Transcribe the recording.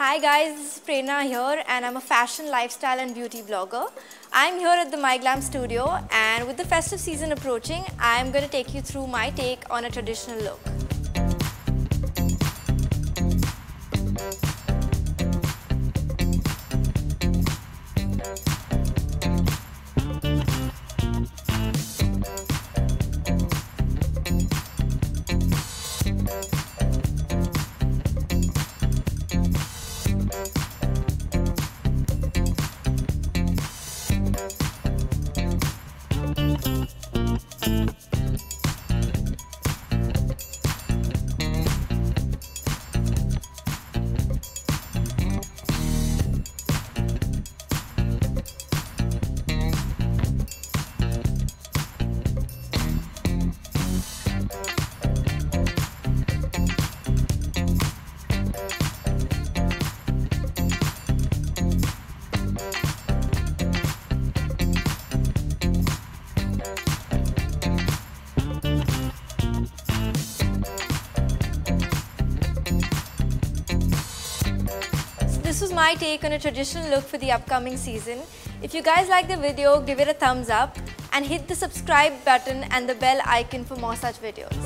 Hi guys, this is Prerna here and I'm a fashion, lifestyle and beauty blogger. I'm here at the MyGlamm studio and with the festive season approaching, I'm going to take you through my take on a traditional look. This was my take on a traditional look for the upcoming season. If you guys like the video, give it a thumbs up and hit the subscribe button and the bell icon for more such videos.